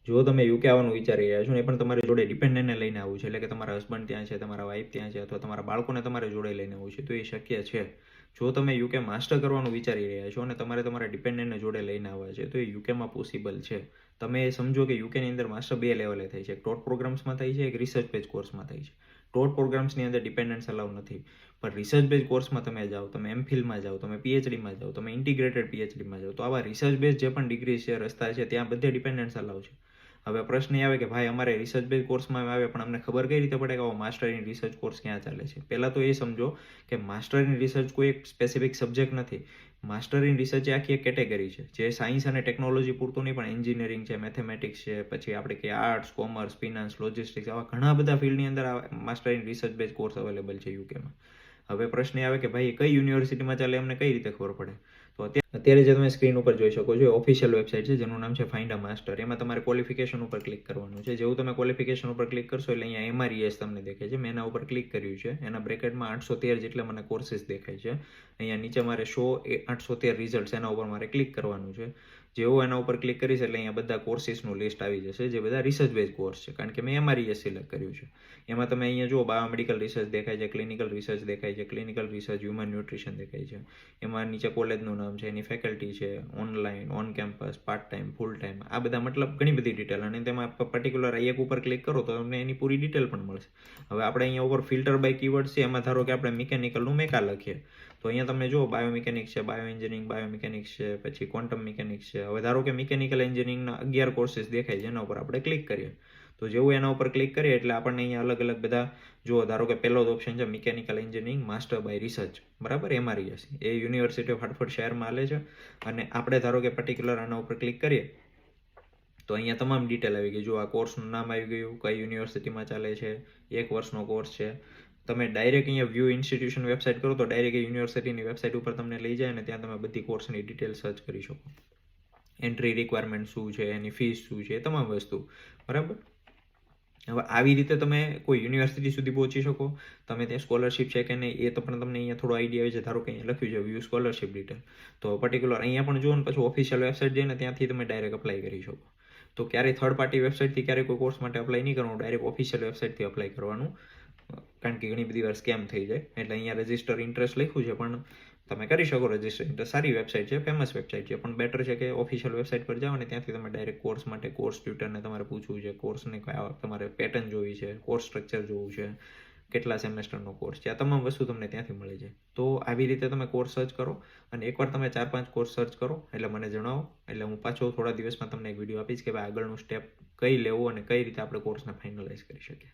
જો તમે યુકે આવવાનું વિચારી રહ્યા છો ને એ પણ તમારી જોડે ડિપેન્ડન્ટને લઈને આવવું છે, એટલે કે તમારા હસબન્ડ ત્યાં છે, તમારા વાઈફ ત્યાં છે, અથવા તમારા બાળકોને તમારે જોડે લઈને આવવું છે, તો એ શક્ય છે. જો તમે યુકે માસ્ટર કરવાનું વિચારી રહ્યા છો અને તમારે તમારા ડિપેન્ડન્ટને જોડે લઈને આવવા છે, તો એ યુકેમાં પોસિબલ છે. તમે સમજો કે યુકેની અંદર માસ્ટર 2 લેવલે થાય છે. એક ટોટ પ્રોગ્રામ્સમાં થાય છે, એક રિસર્ચ બેઝ કોર્સમાં થાય છે. ટોટ પ્રોગ્રામ્સની અંદર ડિપેન્ડન્સ અલાઉ નથી, પણ રિસર્ચ બેઝ કોર્સમાં તમે જાઓ, તમે એમફિલમાં જાઓ, તમે પીએચડીમાં જાઓ, તમે ઇન્ટિગ્રેટેડ પીએચડીમાં જાઓ, તો આવા રિસર્ચ બેઝ જે પણ ડિગ્રી છે, રસ્તા છે, ત્યાં બધે ડિપેન્ડન્સ અલાઉ છે. હવે પ્રશ્ન એ આવે કે ભાઈ અમારે રિસર્ચ બેઝ કોર્સમાં આવે પણ અમને ખબર કઈ રીતે પડે કે માસ્ટર ઇન રિસર્ચ કોર્સ ક્યાં ચાલે છે? પહેલાં તો એ સમજો કે માસ્ટર ઇન રિસર્ચ કોઈ એક સ્પેસિફિક સબ્જેક્ટ નથી. માસ્ટર ઇન રિસર્ચ એ આખી એક કેટેગરી છે, જે સાયન્સ અને ટેકનોલોજી પૂરતું નહીં પણ એન્જિનિયરિંગ છે, મેથેમેટિક્સ છે, પછી આપણે કે આર્ટ્સ, કોમર્સ, ફિનાન્સ, લોજિસ્ટિક્સ, આવા ઘણા બધા ફિલ્ડની અંદર master in research base course available છે યુકેમાં. હવે પ્રશ્ન એ આવે કે ભાઈ કઈ યુનિવર્સિટીમાં ચાલે અમને કઈ રીતે ખબર પડે? તો અત્યારે જે તમે સ્ક્રીન ઉપર જોઈ શકો છો, ઓફિશિયલ વેબસાઇટ છે જેનું નામ છે ફાઇન્ડ અ માસ્ટર. એમાં તમારે ક્વોલિફિકેશન ઉપર ક્લિક કરવાનું છે. જેવું તમે ક્વોલિફિકેશન ઉપર ક્લિક કરશો એટલે અહીંયા MRES તમને દેખાય છે. મેં એના ઉપર ક્લિક કર્યું છે. એના બ્રેકેટમાં 813 જેટલા મને કોર્સીસ દેખાય છે. અહીંયા નીચે મારે શો 813 રિઝલ્ટ્સ, એના ઉપર મારે ક્લિક કરવાનું છે. જેવું એના ઉપર ક્લિક કરીશ એટલે અહીંયા બધા કોર્સીસનું લિસ્ટ આવી જશે, જે બધા રિસર્ચ બેઝ કોર્સ છે, કારણ કે મેં MRES સિલેક્ટ કર્યું છે. એમાં તમે અહીંયા જુઓ બાયોમેડિકલ રિસર્ચ દેખાય છે, ક્લિનિકલ રિસર્ચ દેખાય છે, ક્લિનિકલ રિસર્ચ, હ્યુમન ન્યુટ્રિશન દેખાય છે. એમાં નીચે કોલેજનું નામ છે, એની ફેકલ્ટી છે, online, on campus, part time, full time, આ બધા મતલબ ઘણી બધી ડિટેલ. અને તેમાં પર્ટિક્યુલર એક ઉપર ક્લિક કરો તો તમને એની પૂરી ડિટેલ પણ મળશે. હવે આપણે અહીંયા ઉપર ફિલ્ટર બાય કીવર્ડ છે, એમાં ધારો કે આપણે મિકેનિકલનું મેકા લખીએ તો અહીંયા તમે જુઓ બાયોમિકેનિક્સ છે, બાયો એન્જિનિયરિંગ, બાયોમિકેનિક્સ છે, પછી ક્વોન્ટમ મિકેનિક્સ છે. હવે ધારો કે મિકેનિકલ એન્જિનિયરિંગના 11 કોર્સીસ દેખાય છે, એના ઉપર આપણે ક્લિક કરીએ તો જેવું એના ઉપર ક્લિક કરીએ એટલે આપણને અહીંયા અલગ અલગ બધા જુઓ. ધારો કે પહેલો જ ઓપ્શન છે mechanical engineering master by research, બરાબર, MRES. એ યુનિવર્સિટી ઓફ હાર્ટફોર્ડ શહેરમાં હાલે છે. અને આપણે ધારો કે પર્ટિક્યુલર આના ઉપર ક્લિક કરીએ તો અહીંયા તમામ ડિટેલ આવી ગઈ. જો આ કોર્સનું નામ આવી ગયું, કઈ યુનિવર્સિટીમાં ચાલે છે, 1 વર્ષનો કોર્સ છે. તમે ડાયરેક્ટ અહીંયા વ્યૂ ઇન્સ્ટિટ્યુશન વેબસાઇટ કરો તો ડાયરેક્ટ યુનિવર્સિટીની વેબસાઇટ ઉપર તમને લઈ જાય અને ત્યાં તમે બધી કોર્સની ડિટેલ સર્ચ કરી શકો. એન્ટ્રી રિક્વાયરમેન્ટ શું છે, એની ફીસ શું છે, તમામ વસ્તુ, બરાબર. હવે આવી રીતે તમે કોઈ યુનિવર્સિટી સુધી પહોંચી શકો. તમે ત્યાં સ્કોલરશિપ છે કે નહીં એ તો પણ તમને અહીંયા થોડો આઈડિયા આવે છે. ધારો કે અહીંયા લખ્યું છે વ્યૂ સ્કોલરશિપ ડિટેલ, તો પર્ટિક્યુલર અહીંયા પણ જુઓ ને પછી ઓફિશિયલ વેબસાઇટ જઈને ત્યાંથી તમે ડાયરેક્ટ અપ્લાય કરી શકો. તો ક્યારેય થર્ડ પાર્ટી વેબસાઇટથી ક્યારેય કોઈ કોર્સ માટે અપ્લાય નહીં કરવાનું, ડાયરેક્ટ ઓફિશિયલ વેબસાઇટથી અપ્લાય કરવાનું, કારણ કે ઘણી બધી વાર સ્કેમ થઈ જાય. એટલે અહીંયા રજિસ્ટર ઇન્ટરેસ્ટ લખ્યું છે, પણ તમે કરી શકો રજિસ્ટર ઇન્ટરેસ્ટ. સારી વેબસાઇટ છે, ફેમસ વેબસાઇટ છે, પણ બેટર છે કે ઓફિશિયલ વેબસાઇટ પર જાઓ અને ત્યાંથી તમે ડાયરેક્ટ કોર્સ માટે કોર્સ ટ્યુટરને તમારે પૂછવું છે, કોર્સને તમારે પેટર્ન જોવી છે, કોર્સ સ્ટ્રક્ચર જોવું છે, કેટલા સેમેસ્ટરનો કોર્સ છે, આ તમામ વસ્તુ તમને ત્યાંથી મળી જાય. તો આવી રીતે તમે કોર્સ સર્ચ કરો અને એકવાર તમે 4-5 કોર્સ સર્ચ કરો એટલે મને જણાવો. એટલે હું પાછો થોડા દિવસમાં તમને એક વિડીયો આપીશ કે ભાઈ આગળનું સ્ટેપ કઈ લેવું અને કઈ રીતે આપણે કોર્સને ફાઇનલાઇઝ કરી શકીએ.